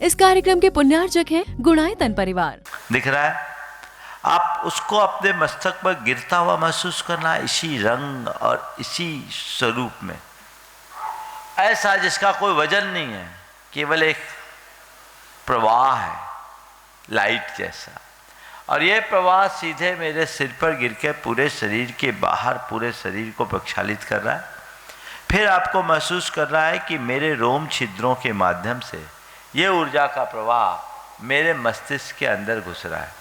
इस कार्यक्रम के पुण्यार्जक हैं गुणायतन परिवार। दिख रहा है? आप उसको अपने मस्तक पर गिरता हुआ महसूस करना, इसी रंग और इसी स्वरूप में, ऐसा जिसका कोई वजन नहीं है, केवल एक प्रवाह है, लाइट जैसा। और ये प्रवाह सीधे मेरे सिर पर गिर के पूरे शरीर के बाहर पूरे शरीर को प्रक्षालित कर रहा है। फिर आपको महसूस कर रहा है कि मेरे रोम छिद्रों के माध्यम से ये ऊर्जा का प्रवाह मेरे मस्तिष्क के अंदर घुस रहा है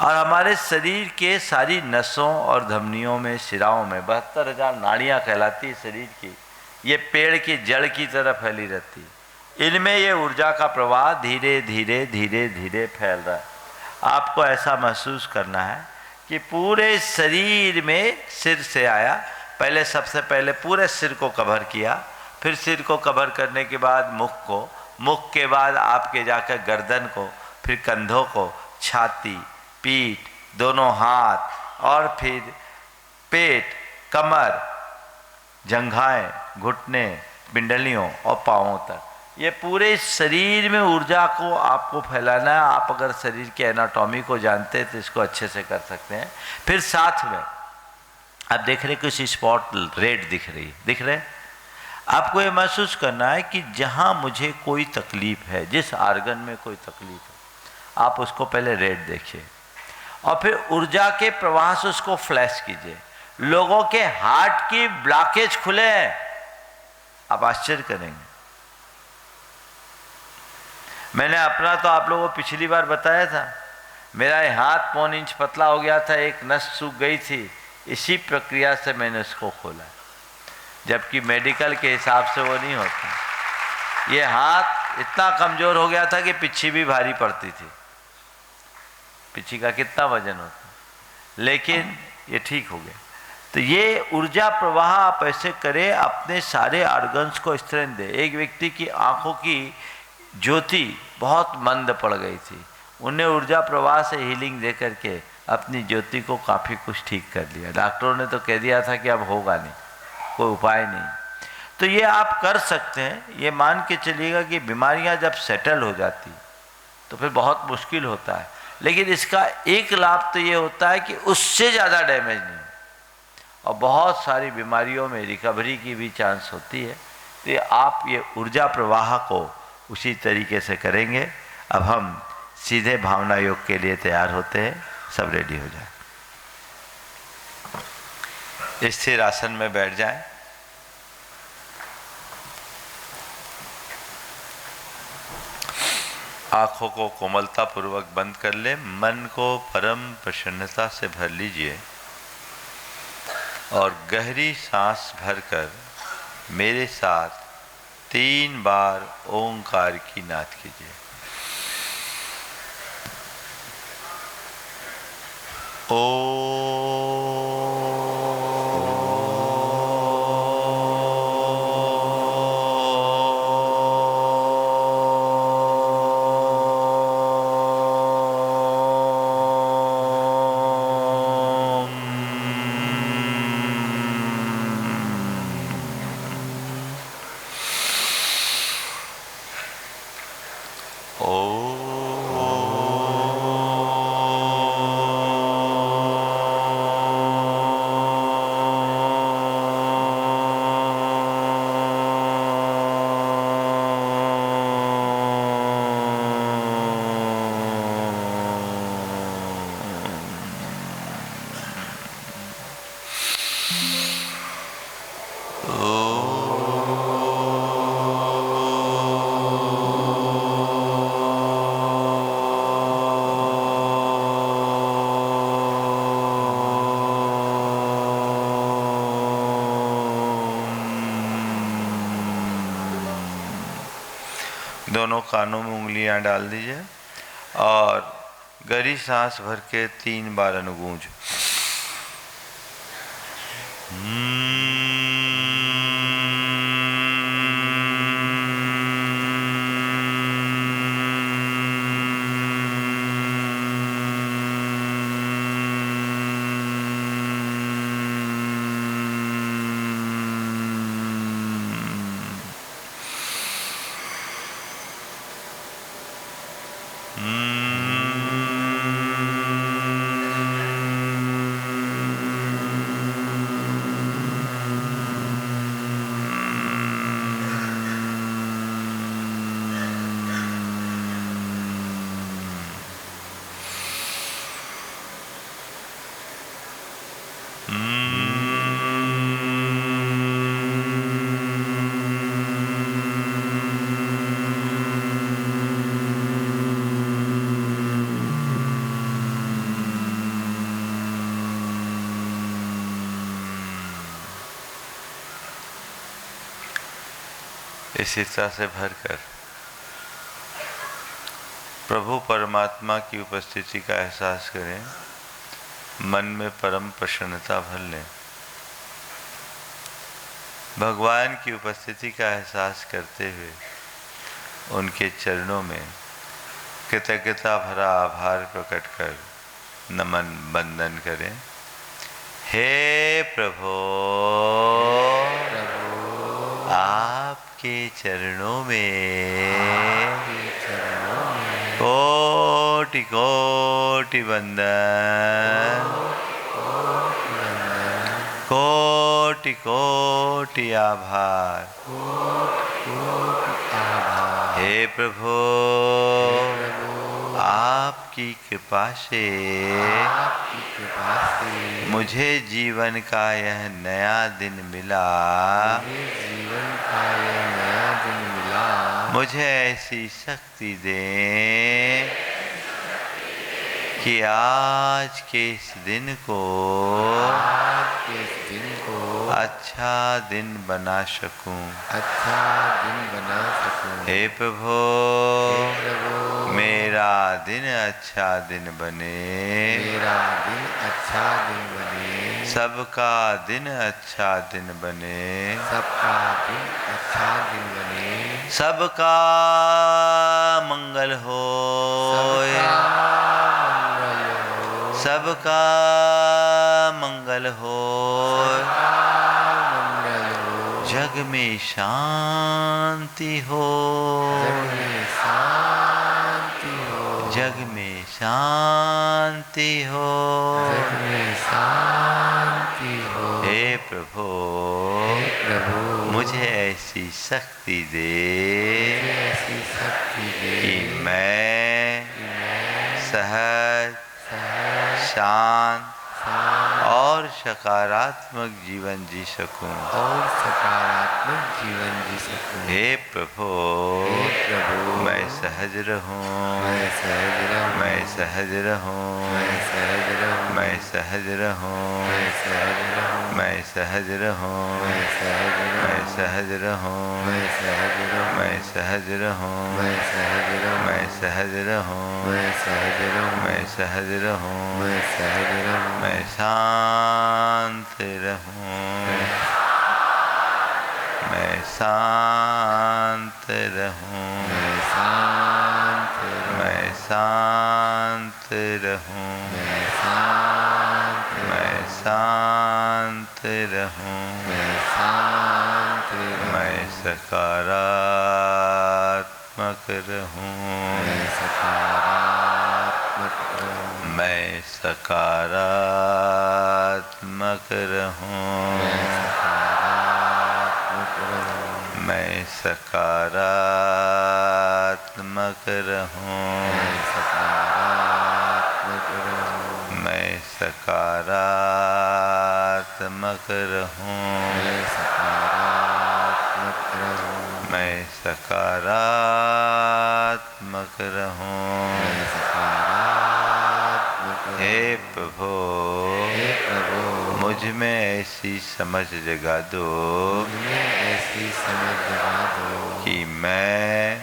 और हमारे शरीर के सारी नसों और धमनियों में, शिराओं में 72,000 नाड़ियाँ कहलाती है शरीर की, ये पेड़ की जड़ की तरह फैली रहती है। इनमें ये ऊर्जा का प्रवाह धीरे धीरे धीरे धीरे फैल रहा है। आपको ऐसा महसूस करना है कि पूरे शरीर में, सिर से आया, पहले सबसे पहले पूरे सिर को कवर किया, फिर सिर को कवर करने के बाद मुख को, मुख के बाद आपके जाकर गर्दन को, फिर कंधों को, छाती, पीठ, दोनों हाथ और फिर पेट, कमर, जंघाएं, घुटने, पिंडलियों और पांवों तक। ये पूरे शरीर में ऊर्जा को आपको फैलाना है। आप अगर शरीर के एनाटॉमी को जानते हैं तो इसको अच्छे से कर सकते हैं। फिर साथ में आप देख रहे कुछ स्पॉट रेड दिख रही है, दिख रहे? आपको ये महसूस करना है कि जहाँ मुझे कोई तकलीफ है, जिस आर्गन में कोई तकलीफ है, आप उसको पहले रेड देखिए और फिर ऊर्जा के प्रवाह से उसको फ्लैश कीजिए। लोगों के हार्ट की ब्लॉकेज खुले हैं, आप आश्चर्य करेंगे। मैंने अपना तो आप लोगों को पिछली बार बताया था, मेरा हाथ 1.25 इंच पतला हो गया था, एक नस सूख गई थी, इसी प्रक्रिया से मैंने उसको खोला, जबकि मेडिकल के हिसाब से वो नहीं होता। ये हाथ इतना कमजोर हो गया था कि पिच्छी भी भारी पड़ती थी। पिच्छी का कितना वजन होता, लेकिन ये ठीक हो गया। तो ये ऊर्जा प्रवाह आप ऐसे करें, अपने सारे ऑर्गन्स को स्ट्रेंथ दे। एक व्यक्ति की आंखों की ज्योति बहुत मंद पड़ गई थी, उन्हें ऊर्जा प्रवाह से हीलिंग दे करके अपनी ज्योति को काफ़ी कुछ ठीक कर लिया। डॉक्टरों ने तो कह दिया था कि अब होगा नहीं, कोई उपाय नहीं। तो ये आप कर सकते हैं। ये मान के चलिएगा कि बीमारियां जब सेटल हो जाती तो फिर बहुत मुश्किल होता है, लेकिन इसका एक लाभ तो ये होता है कि उससे ज़्यादा डैमेज नहीं, और बहुत सारी बीमारियों में रिकवरी की भी चांस होती है। तो आप ये ऊर्जा प्रवाह को उसी तरीके से करेंगे। अब हम सीधे भावना योग के लिए तैयार होते हैं। सब रेडी हो जाए, स्थिर आसन में बैठ जाएं। आंखों को कोमलता पूर्वक बंद कर ले, मन को परम प्रसन्नता से भर लीजिए और गहरी सांस भरकर मेरे साथ 3 बार ओंकार की नाद कीजिए। ओ दोनों कानों में उंगलियां डाल दीजिए और गहरी सांस भर के 3 बार अनुगूंज। इसी तरह से भरकर प्रभु परमात्मा की उपस्थिति का एहसास करें, मन में परम प्रसन्नता भर लें। भगवान की उपस्थिति का एहसास करते हुए उनके चरणों में कृतज्ञता भरा आभार प्रकट कर नमन बंदन करें। हे प्रभु, आपके चरणों में कोटि कोटि वंदन, कोटि कोटि आभार। हे प्रभु, आपकी कृपा से मुझे जीवन का यह नया दिन मिला। मुझे ऐसी शक्ति दें कि आज के इस दिन को अच्छा दिन बना सकूं। हे प्रभु, मेरा दिन अच्छा दिन बने। सबका दिन अच्छा दिन बने। सबका मंगल हो। सबका मंगल हो। जग में शांति हो। जग में शांति हो। हे प्रभु, मुझे ऐसी शक्ति दे कि मैं सहज, शांत और सकारात्मक जीवन जी सकूं। हे प्रभु, मैं सहज रहूं। मैं सहज रहूं। मैं सहज रहूं। मैं सहज रहूं। मैं सहज रहूं। मैं सहज रहूं। मैं सहज रहूं। मैं सहज रहूं। मैं शांत रहूं। मैं शांत रहूं। मैं शांत रहूं। मैं शांत रहूं। मैं सकारात्मक रहूं। मैं सकारात्मक रहूं। मैं सकारात्मक रहूं। मैं सकारात्मक रहूं। मैं सकारात्मक रहूं। हे प्रभु, मुझ में ऐसी समझ जगा दो कि मैं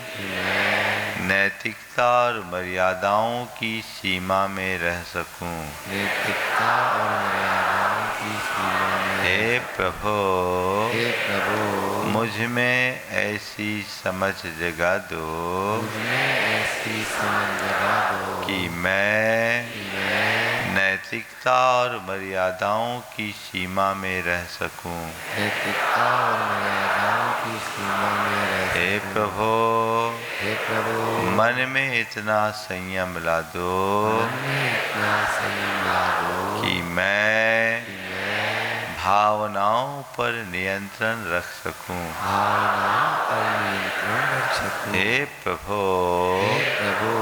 नैतिकता और मर्यादाओं की सीमा में रह सकूं। हे प्रभु, मुझ में ऐसी समझ जगा दो कि मैं नैतिकता और मर्यादाओं की सीमा में रह सकूं। हे प्रभु, मन में इतना संयम ला दो मन में इतना संयम ला दो कि मैं कि मैं भावनाओं पर नियंत्रण रख सकूं। भावनाओं पर नियंत्रण रख सकूं। हे प्रभु, हे प्रभु,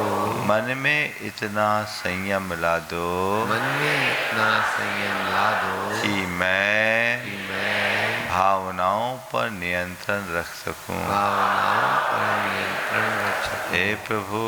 मन में इतना संयम ला दो मन में इतना संयम ला दो कि मैं कि मैं भावनाओं पर नियंत्रण रख सकूं। भावनाओं पर नियंत्रण रख सकूं। हे प्रभु,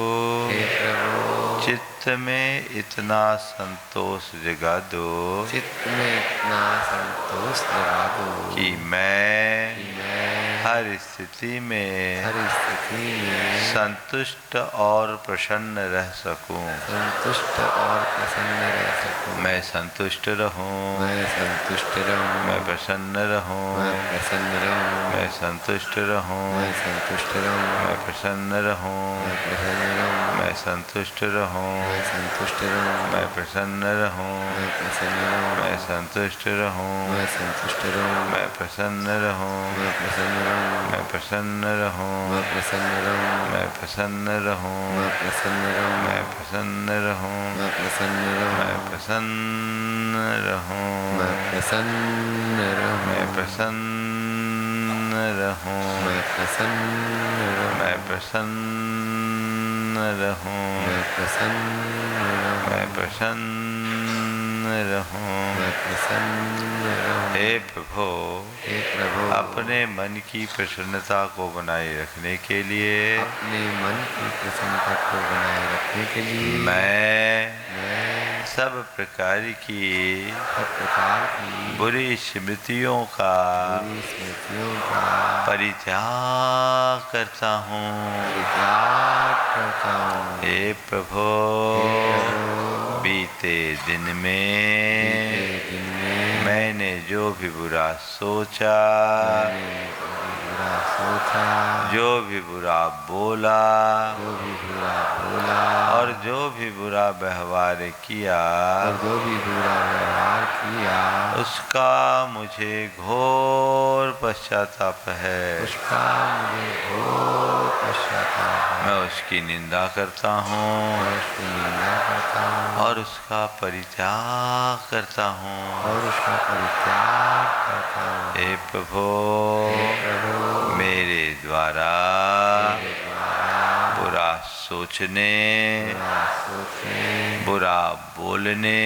हे प्रभु, चित्त में इतना संतोष जगा दो चित्त में इतना संतोष जगा दो कि मैं कि मैं हर स्थिति में हर स्थिति में संतुष्ट और प्रसन्न रह सकूं। संतुष्ट और प्रसन्न रह सकूं। मैं संतुष्ट रहूं, मैं संतुष्ट रहूं, मैं प्रसन्न रहूं, मैं प्रसन्न रहूं, मैं संतुष्ट रहूं, मैं संतुष्ट रहूं, मैं प्रसन्न रहूं, मैं प्रसन्न रहूं, मैं संतुष्ट रहूं, मैं संतुष्ट रहूं, मैं प्रसन्न रहूं, मैं प्रसन्न रहूं, मैं संतुष्ट रहूं, मैं संतुष्ट रहूं, मैं प्रसन्न रहूं, मैं प्रसन्न रहूं, मैं प्रसन्न रहूं, मैं प्रसन्न रहूं, मैं प्रसन्न रहूं, मैं प्रसन्न रहूं, मैं प्रसन्न रहूं, मैं प्रसन्न रहूं, मैं प्रसन्न रहूं, मैं प्रसन्न रहूं, मैं प्रसन्न रहूं, मैं प्रसन्न रहूं, मैं प्रसन्न रहूं, मैं प्रसन्न रहूं, मैं प्रसन्न रहूं। मैं प्रसन्न रहूं। हे प्रभु, हे प्रभु, अपने मन की प्रसन्नता को बनाए रखने के लिए अपने मन की प्रसन्नता को बनाए रखने के लिए मैं मैं सब प्रकार की सब प्रकार की बुरी स्मृतियों का बुरी स्मृतियों का परित्याग करता हूँ। परित्याग करता हूँ। हे प्रभु, हे प्रभु, बीते दिन बीते में दिन में मैंने जो भी बुरा सोचा, मैंने जो भी बुरा सोचा, जो भी बुरा बोला जो भी बुरा बोला और जो भी बुरा व्यवहार किया, और जो भी बुरा व्यवहार किया, उसका मुझे घोर पश्चाताप है। उसका मुझे घोर पश्चाताप है। मैं उसकी निंदा करता हूँ मैं उसकी निंदा करता हूँ और उसका परित्याग करता हूँ। और उसका परित्याग करता हूँ। हे प्रभु, हे प्रभु, मेरे द्वारा मेरे द्वारा बुरा सोचने, बुरा सोचने, बुरा बोलने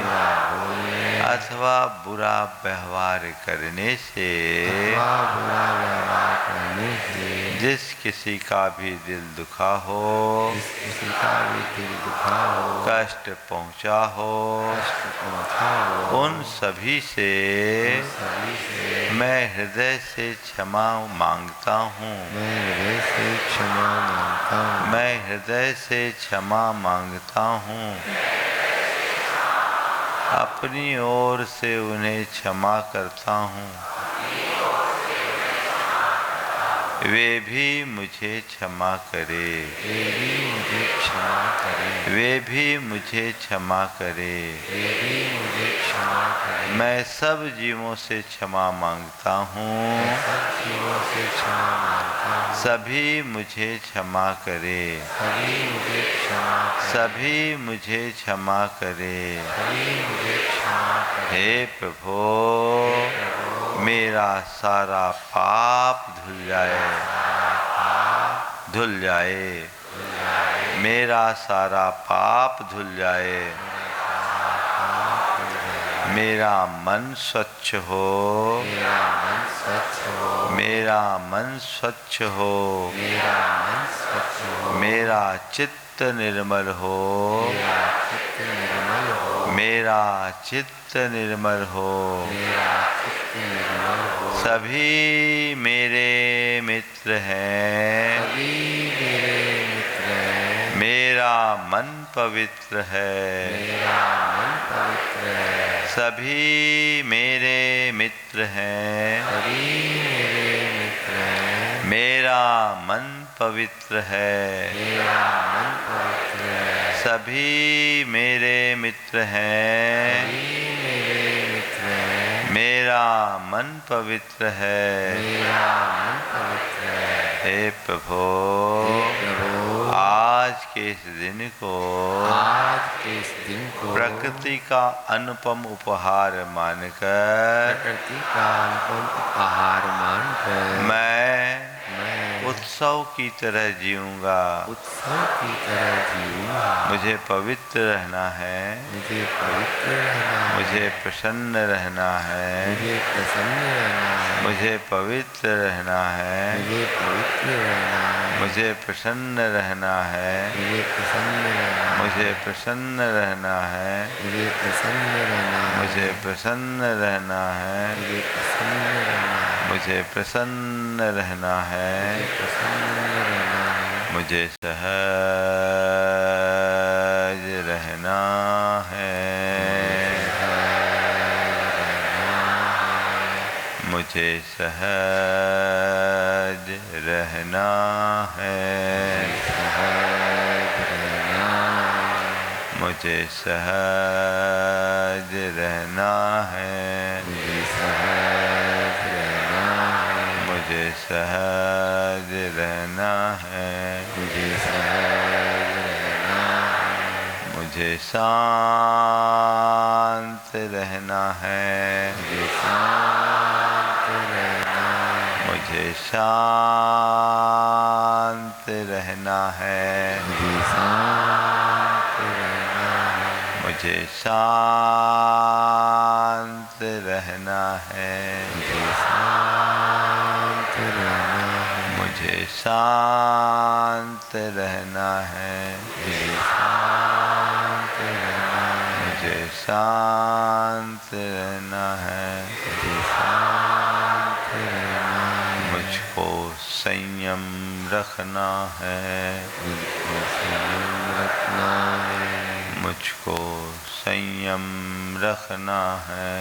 बुरा बोलने अथवा बुरा व्यवहार करने से अथवा बुरा व्यवहार करने से जिस किसी का भी दिल दुखा हो, जिस किसी का भी दिल दुखा हो, कष्ट पहुंचा हो, कष्ट पहुंचा हो, उन सभी से सभी से मैं हृदय से क्षमा मांगता हूँ। मैं हृदय से क्षमा मांगता हूँ। मैं हृदय से क्षमा मांगता हूँ। अपनी ओर से उन्हें क्षमा करता हूँ। वे भी मुझे क्षमा करे, वे भी मुझे क्षमा करें, वे भी मुझे क्षमा करे। वे भी मुझे क्षमा करें। मैं सब जीवों से क्षमा मांगता हूँ। सब जीवों से क्षमा मांगता हूँ। सभी मुझे क्षमा करे, सभी मुझे क्षमा करें, सभी मुझे क्षमा करे। सभी मुझे क्षमा करें। हे प्रभु, मेरा सारा पाप धुल जाए, धुल जाए। मेरा सारा पाप धुल जाए। मेरा मन स्वच्छ हो, मेरा मन स्वच्छ हो, मेरा मन स्वच्छ हो। मेरा मन स्वच्छ हो, मेरा चित्त निर्मल हो, मेरा चित्त निर्मल हो, मेरा चित्त निर्मल हो। मेरा चित्त निर्मल हो। सभी मेरे मित्र हैं, सभी मेरे मित्र हैं, मेरा मन पवित्र है। मेरा मन पवित्र है। सभी मेरे मित्र हैं, सभी मेरे मित्र हैं, मेरा मन पवित्र है। मेरा मन पवित्र है। सभी मेरे मित्र हैं, सभी मेरे मित्र हैं, मेरा मन पवित्र है। मेरा मन पवित्र है। हे प्रभु, हे प्रभु, आज के इस दिन को आज के इस दिन को प्रकृति का अनुपम उपहार मानकर प्रकृति का अनुपम उपहार मानकर मैं मैं उत्सव की तरह जीऊंगा। उत्सव की तरह जीऊंगा। मुझे पवित्र रहना है, मुझे पवित्र रहना है, मुझे प्रसन्न रहना है, मुझे प्रसन्न रहना है, मुझे पवित्र रहना है, मुझे पवित्र रहना है, मुझे प्रसन्न रहना है, मुझे प्रसन्न रहना है, मुझे प्रसन्न रहना है, मुझे प्रसन्न रहना है, मुझे प्रसन्न रहना है, मुझे प्रसन्न रहना है, मुझे प्रसन्न रहना है, प्रसन्न रहना है, मुझे सहज रहना है, मुझे सहज रहना है, मुझे सहज रहना है, मुझे सहज रहना है, मुझे शांत रहना है, मुझे शांत रहना है, मुझे शांत रहना है, मुझे शांत रहना है, मुझे शांत रहना है, मुझको संयम रखना है, मुझको संयम रखना है,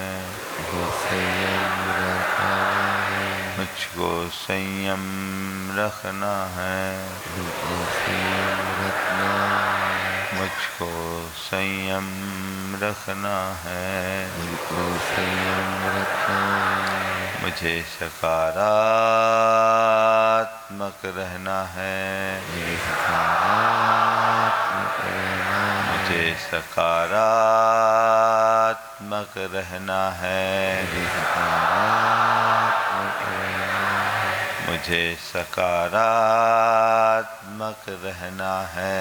मुझको संयम रखना है, मुझको संयम रखना है, मुझे सकारात्मक रहना है, मुझे सकारात्मक रहना है, मुझे सकारात्मक रहना है,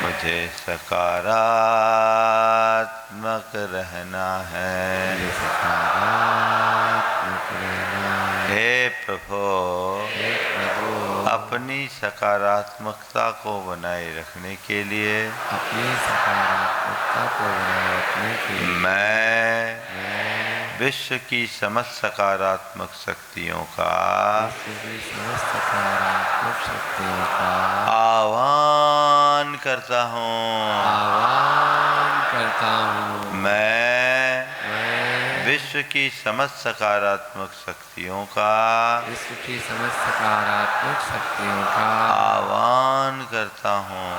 मुझे सकारात्मक रहना है। हे प्रभु, अपनी सकारात्मकता को बनाए रखने के लिए मैं विश्व की समस्त सकारात्मक शक्तियों का आह्वान करता हूँ। मैं विश्व की समस्त सकारात्मक शक्तियों का आह्वान करता हूँ।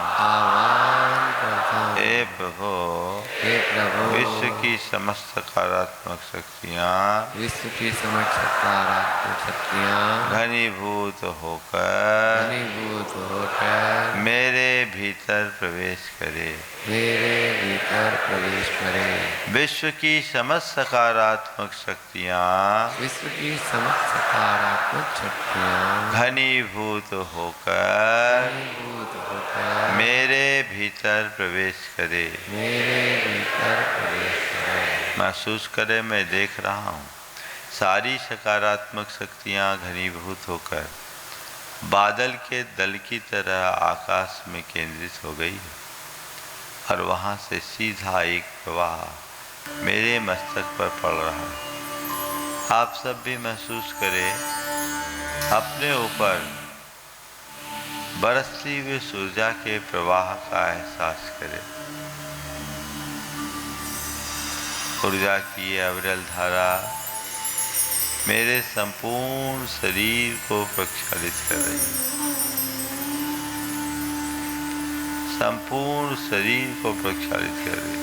हे प्रभु, विश्व की समस्त सकारात्मक शक्तियाँ घनीभूत होकर मेरे भीतर प्रवेश करे। विश्व की समस्त सकारात्मक शक्तियाँ घनीभूत होकर मेरे भीतर प्रवेश करे। महसूस करे, मैं देख रहा हूँ सारी सकारात्मक शक्तियाँ घनीभूत होकर बादल के दल की तरह आकाश में केंद्रित हो गई है और वहाँ से सीधा एक प्रवाह मेरे मस्तक पर पड़ रहा है। आप सब भी महसूस करें, अपने ऊपर बरसती हुई ऊर्जा के प्रवाह का एहसास करें। ऊर्जा की ये अविरल धारा मेरे संपूर्ण शरीर को प्रक्षालित कर रही है, संपूर्ण शरीर को प्रक्षालित कर रही है।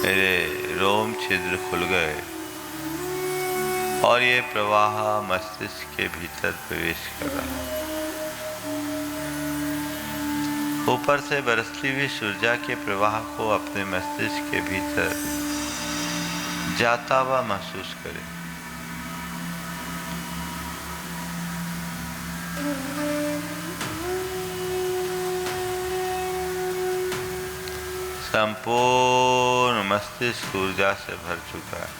मेरे रोम छिद्र खुल गए और ये प्रवाह मस्तिष्क के भीतर प्रवेश कर रहा है। ऊपर से बरसती हुई ऊर्जा के प्रवाह को अपने मस्तिष्क के भीतर जाता हुआ महसूस करें। संपूर्ण मस्तिष्क ऊर्जा से भर चुका है।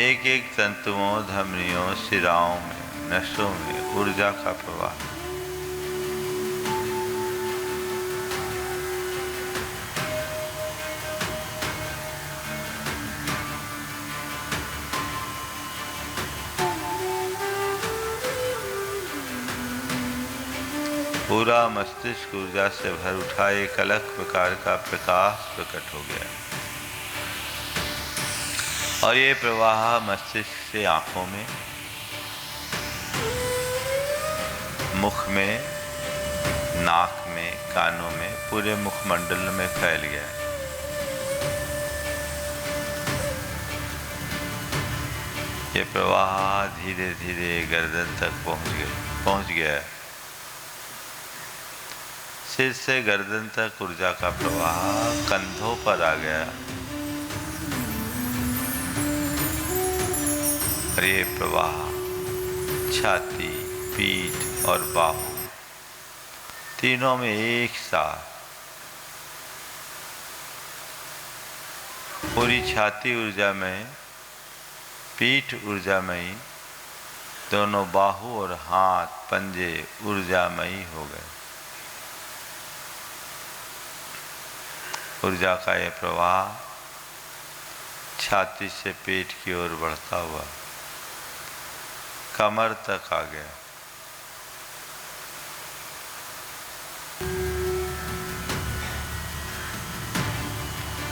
एक एक तंतुओं, धमनियों, शिराओं में, नसों में ऊर्जा का प्रवाह। पूरा मस्तिष्क ऊर्जा से भर उठा एक अलग प्रकार का प्रकाश प्रकट हो गया और ये प्रवाह मस्तिष्क से आंखों में, मुख में, नाक में, कानों में, पूरे मुखमंडल में फैल गया है। ये प्रवाह धीरे धीरे गर्दन तक पहुंच गया है। सिर से गर्दन तक ऊर्जा का प्रवाह कंधों पर आ गया और ये प्रवाह छाती, पीठ और बाहु तीनों में एक साथ पूरी छाती ऊर्जामय, पीठ ऊर्जामयी, दोनों बाहु और हाथ, पंजे ऊर्जामयी हो गए। ऊर्जा का यह प्रवाह छाती से पेट की ओर बढ़ता हुआ कमर तक आ गया।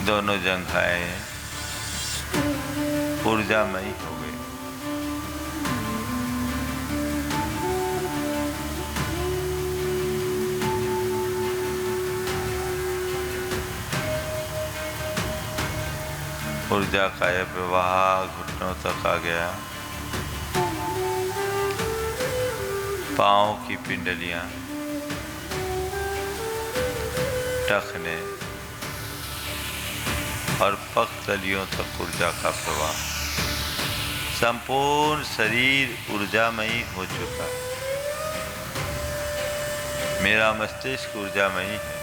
दोनों जंघाएं ऊर्जामयी हो गई। ऊर्जा का यह प्रवाह घुटनों तक आ गया। पांव की पिंडलियां, टखने और पगतलियों तक ऊर्जा का प्रवाह। संपूर्ण शरीर ऊर्जामयी हो चुका है। मेरा मस्तिष्क ऊर्जामयी है।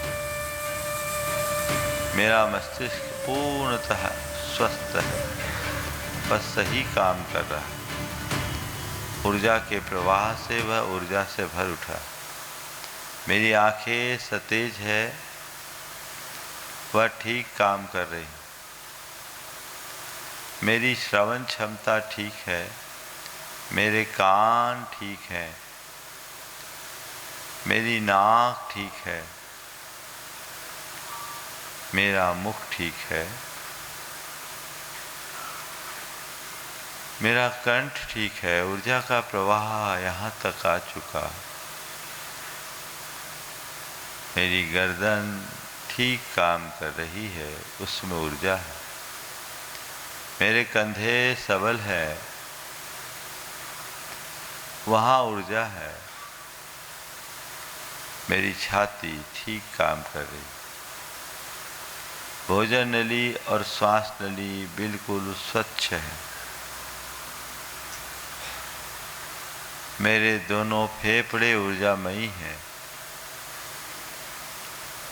मेरा मस्तिष्क पूर्णतः स्वस्थ है, बस सही काम कर रहा है। ऊर्जा के प्रवाह से वह ऊर्जा से भर उठा। मेरी आंखें सतेज है, वह ठीक काम कर रही। मेरी श्रवण क्षमता ठीक है, मेरे कान ठीक है, मेरी नाक ठीक है, मेरा मुख ठीक है, मेरा कंठ ठीक है। ऊर्जा का प्रवाह यहाँ तक आ चुका। मेरी गर्दन ठीक काम कर रही है, उसमें ऊर्जा है। मेरे कंधे सबल है, वहाँ ऊर्जा है। मेरी छाती ठीक काम कर रही। भोजन नली और श्वास नली बिल्कुल स्वच्छ है। मेरे दोनों फेफड़े ऊर्जामयी हैं,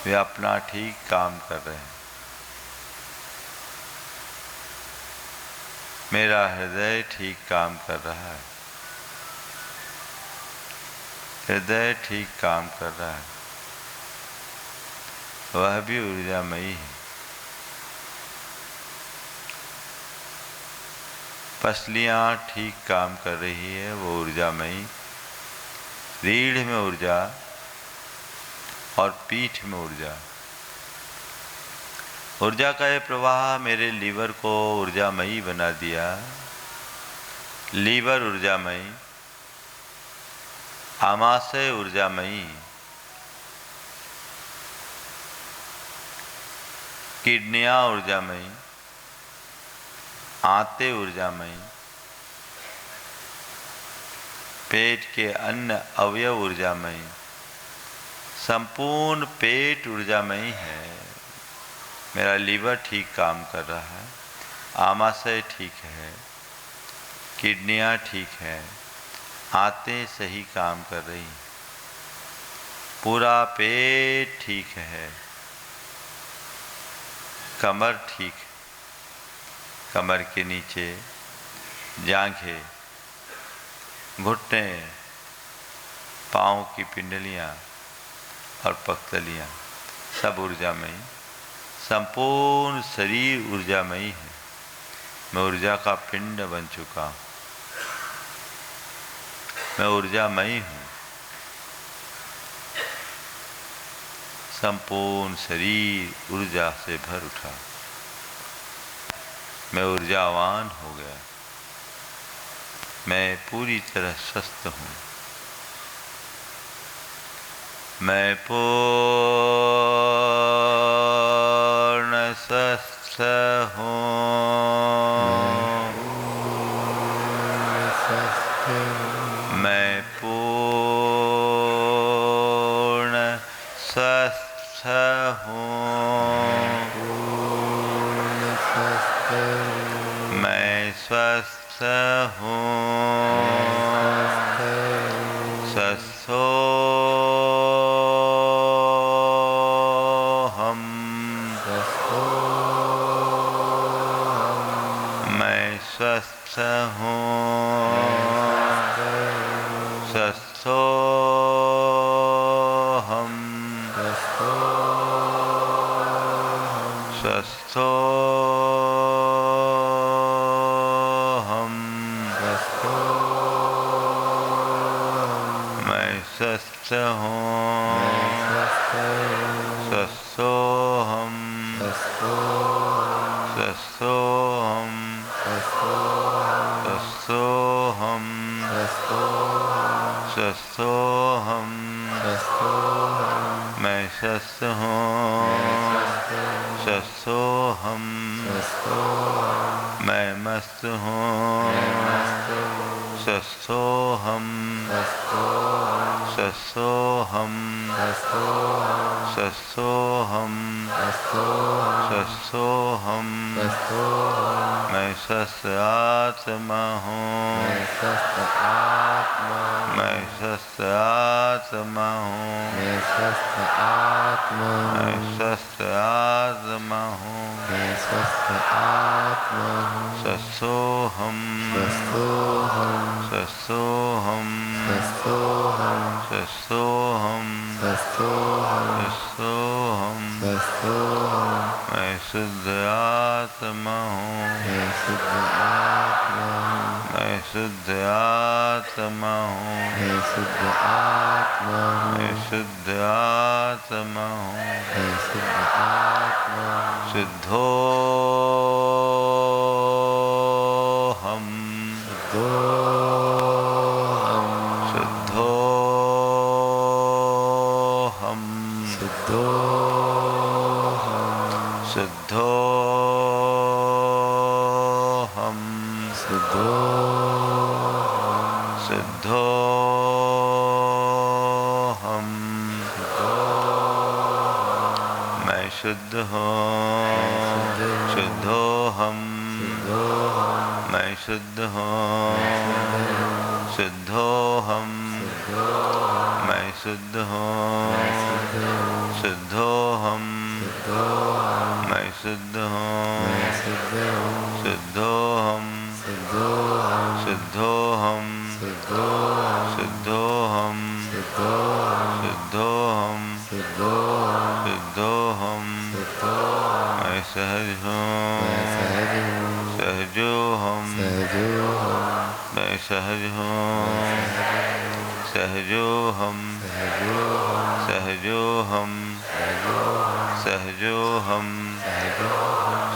वे अपना ठीक काम कर रहे हैं। मेरा हृदय ठीक काम कर रहा है। हृदय ठीक काम कर रहा है, वह भी ऊर्जामयी है। पसलियाँ ठीक काम कर रही है, वो ऊर्जामयी। रीढ़ में ऊर्जा और पीठ में ऊर्जा। ऊर्जा का ये प्रवाह मेरे लीवर को ऊर्जामयी बना दिया। लीवर ऊर्जामयी, आमाशय ऊर्जामयी, किडनियां ऊर्जामयी, आंतें ऊर्जामयी, पेट के अन्य अवयव ऊर्जामयी, संपूर्ण पेट ऊर्जामयी है। मेरा लीवर ठीक काम कर रहा है, आमाशय ठीक है, किडनियां ठीक है, आंतें सही काम कर रही, पूरा पेट ठीक है, कमर ठीक, कमर के नीचे जांघें, घुटने, पाँव की पिंडलियां और पगतलियां सब ऊर्जामयी, संपूर्ण शरीर ऊर्जामयी है। मैं ऊर्जा का पिंड बन चुका हूँ, मैं ऊर्जामयी हूँ। संपूर्ण शरीर ऊर्जा से भर उठा, मैं ऊर्जावान हो गया, मैं पूरी तरह स्वस्थ हूँ, मैं पूर्ण स्वस्थ हूँ, मैं पूर्ण स्वस्थ हूँ, मैं स्वस्थ हूँ, स्वस्थोहम, मैं स्वस्थ हूँ, स्वस्थोहम, स्वस्थोहम, मैं स्वस्थ हूँ, स्वस्थोहम, स्वस्थोहम, स्वस्थोहम, स्वस्थोहम, मैं स्वस्थ हूँ, स्वस्थोहम, मैं मस्त हूँ, स्वस्थोहम, स्वस्थोहम, स्वस्थोहम, स्वस्थोहम, मैं स्वस्थ आत्मा हूँ, मैं स्वस्थ आत्मा हूँ, मैं स्वस्थ आत्मा हूँ, स्वस्थोहम, स्वस्थोहम, स्वस्थोहम, स्वस्थोहम, मैं शुद्ध आत्मा हूँ, मैं शुद्ध आत्मा हूँ, मैं शुद्ध आत्मा हूँ, शुद्धोहम, शुद्धोहम, शुद्धोहम, शुद्धोहम, मैं शुद्ध हूँ, शुद्धोहम, मैं शुद्ध हूँ, शुद्धोहम, मैं शुद्ध हूँ, शुद्धोहम, मैं शुद्ध हूँ, शुद्धोहम, शुद्धोहम, शुद्धोहम, शुद्धोहम, शुद्धोहम, मैं सहज हूँ, सहजोहम, मैं सहज हूँ, सहजोहम, सहजोहम, सहजोहम,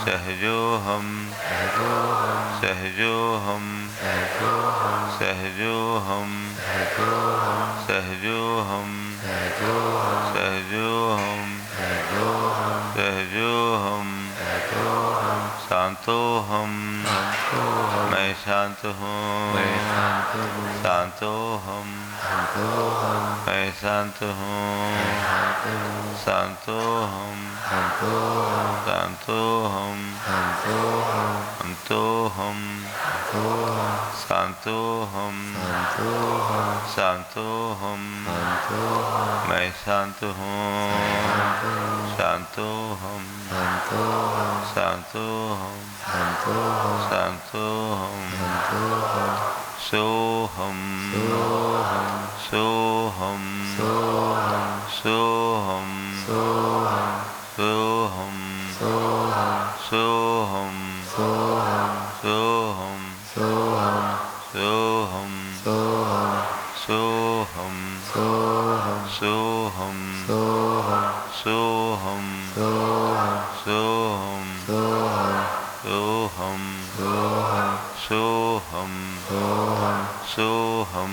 सहजोहम, सहजोहम, सहजोहम, सहजोहम, सहजोहम, सहजोहम, हम मैं शांत हूँ शांतो हम मैं शांत हूँ शांतो हम शांतो हम शांतो हम शांतो हम शांतो हम मैं शांत हूँ शांतो हम शांतो हम शांतो हम सोहम सोहम सोहम सोहम सोहम सोहम सोहम सोहम सोहम सोहम सोहम सोहम सोहम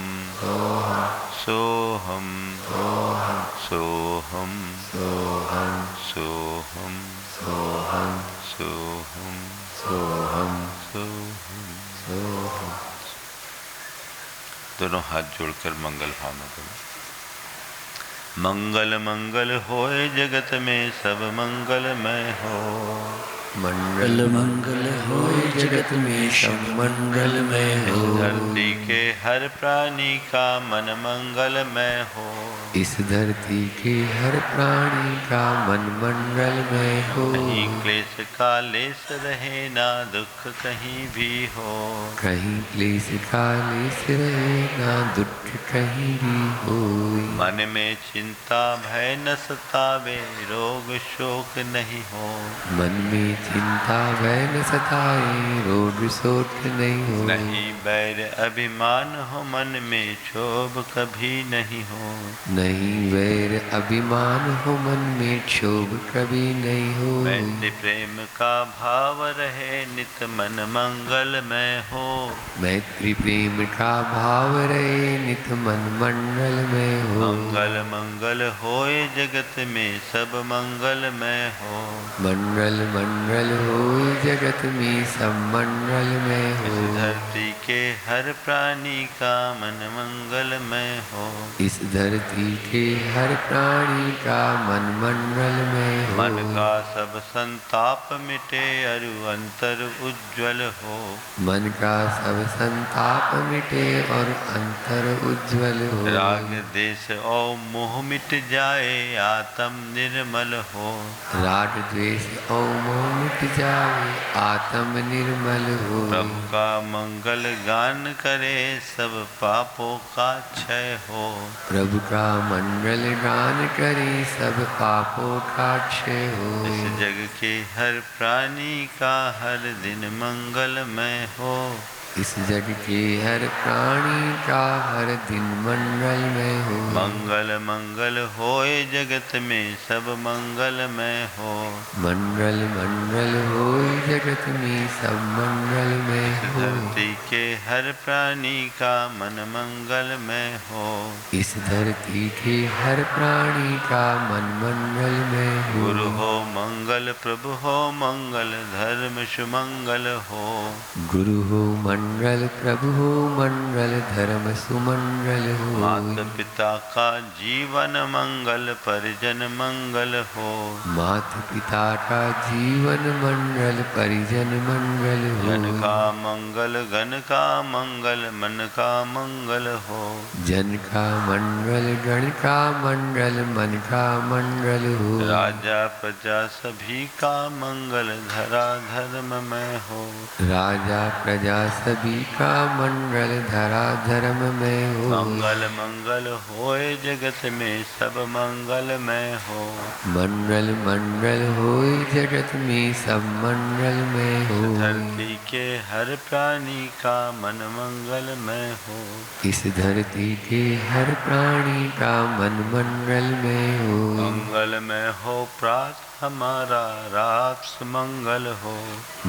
सोहम सोहम सोहम सोहम सोहम सोहम दोनों हाथ जोड़कर मंगल भाव में करो। मंगल मंगल होए जगत में सब मंगलमय हो मंगल मंगल होए जगत में सब मंगलमय हो धरती के हर प्राणी का मन मंगलमय हो इस धरती के हर प्राणी का मन मंगलमय हो कहीं क्लेश का लेस रहे ना दुख कहीं भी हो कहीं क्लेश का लेस रहे ना दुख कहीं भी हो मन में चिंता भय न सतावे रोग शोक नहीं हो मन में चिंता भय न सताए रोग शोक नहीं हो नहीं बैर अभिमान हो मन में क्षोभ कभी नहीं हो नहीं वैर अभिमान हो मन में क्षोभ कभी नहीं हो मैत्री प्रेम का भाव रहे नित मन मंगलमय हो मैत्री प्रेम का भाव रहे नित मन मंगलमय हो मंगल मंगल होए जगत में सब मंगलमय हो मंगल मंगल हो जगत में सब मंगलमय हो इस धरती के हर प्राणी का मन मंगलमय हो इस धरती के हर प्राणी का मन मंगलमय हो मन का सब संताप मिटे अरु अंतर उज्ज्वल हो मन का सब संताप मिटे और अंतर उज्ज्वल हो राग देश और मोह मिट जाए आत्म निर्मल हो राग द्वेष और मोह मिट जाए आत्म निर्मल हो प्रभु का मंगल गान करे सब पापों का क्षय हो प्रभु का मंगल गान करे सब पापों का क्षय हो इस जग के हर प्राणी का हर दिन मंगलमय हो इस जग के हर प्राणी का हर दिन मंगलमय हो मंगल मंगल होए जगत में सब मंगलमय हो मंगल मंगल हो जगत में सब मंगलमय हो धरती के हर प्राणी का मन मंगलमय हो इस धरती के हर प्राणी का मन मंगलमय हो गुरु हो मंगल प्रभु हो मंगल धर्म सुमंगल हो गुरु हो मंगल प्रभु हो मंगल धर्म सुमंगल हो माता पिता का जीवन मंगल परिजन मंगल हो माता पिता का जीवन मंगल परिजन मंगल हो जन का मंगल गण का मंगल मन का मंगल हो जन का मंगल गण का मंगल मन का मंगल हो राजा प्रजा सभी का मंगल धरा धर्म में हो राजा प्रजा सभी का मंगल धरा धर्म में हो मंगल मंगल होए जगत में सब मंगलमय हो मंगल मंगल हो जगत में सब मंगलमय हो धरती के हर प्राणी का मन मंगलमय हो इस धरती के हर प्राणी का मन मंगलमय हो मंगलमय हो प्रात हमारा रात सुमंगल हो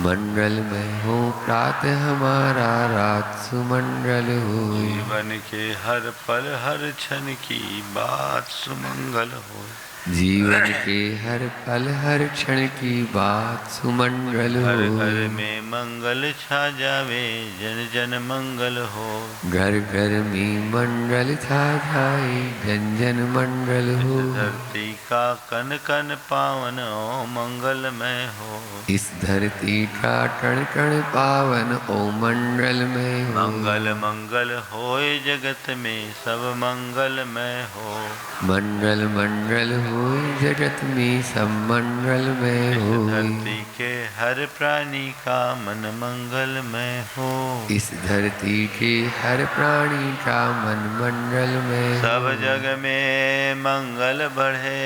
मंगलमय हो प्रात हमारा रात सुमंगल हो जीवन के हर पल हर क्षण की बात सुमंगल हो जीवन के हर पल हर क्षण की बात सुमंगल घर हो। घर में मंगल छा जावे, जन जन मंगल हो। घर घर में मंगल छा जाए, जन जन मंगल हो। धरती का कन कन पावन ओ मंगलमय हो। इस धरती का कण कण पावन ओ मंगलमय हो। मंगल मंगल होए जगत में सब मंगलमय हो। मंगल मंगल होए जगत में सब मंगलमय इस हो। धरती के हर प्राणी का मन मंगलमय हो। इस धरती के हर प्राणी का मन मंगलमय हो। सब जग में मंगल बढ़े,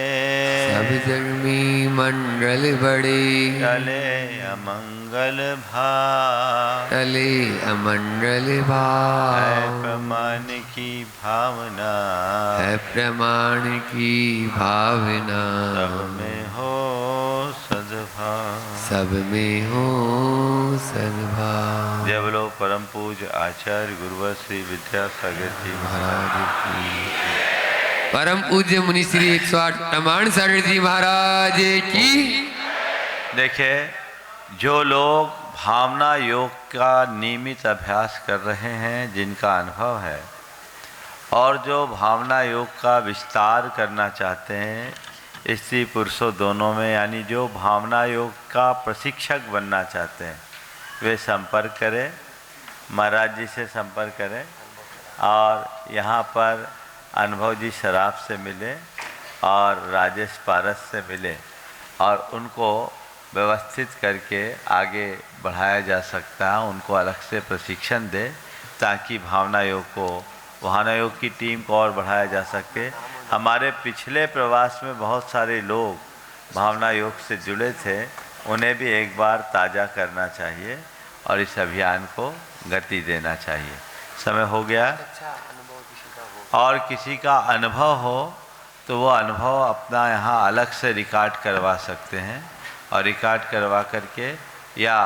सब जग में मंगल बढ़े। टले अमंगल भाव, टले अमंगल है भाव। प्रमाण की भावना, है प्रमाण की भावना। सब में हो सद्भाव। सब में हो सद्भाव। जय बोलो परम पूज्य आचार्य गुरुवर श्री विद्यासागर जी महाराज। महाराज की परम पूज्य मुनि श्री 108 प्रमाण सागर जी महाराज की। देखिए, जो लोग भावना योग का नियमित अभ्यास कर रहे हैं, जिनका अनुभव है, और जो भावना योग का विस्तार करना चाहते हैं, स्त्री पुरुषों दोनों में, यानी जो भावना योग का प्रशिक्षक बनना चाहते हैं, वे संपर्क करें, महाराज जी से संपर्क करें, और यहाँ पर अनुभव जी शराब से मिले और राजेश पारस से मिले, और उनको व्यवस्थित करके आगे बढ़ाया जा सकता है। उनको अलग से प्रशिक्षण दे, ताकि भावना योग को, भावना योग की टीम को और बढ़ाया जा सके। हमारे पिछले प्रवास में बहुत सारे लोग भावना योग से जुड़े थे, उन्हें भी एक बार ताज़ा करना चाहिए और इस अभियान को गति देना चाहिए। समय हो गया। और किसी का अनुभव हो तो वो अनुभव अपना यहाँ अलग से रिकॉर्ड करवा सकते हैं, और रिकॉर्ड करवा करके या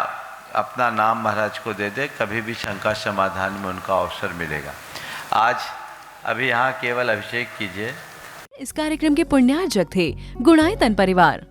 अपना नाम महाराज को दे दे, कभी भी शंका समाधान में उनका अवसर मिलेगा। आज अभी यहाँ केवल अभिषेक कीजिए। इस कार्यक्रम के पुण्यार्जक थे गुणायतन परिवार।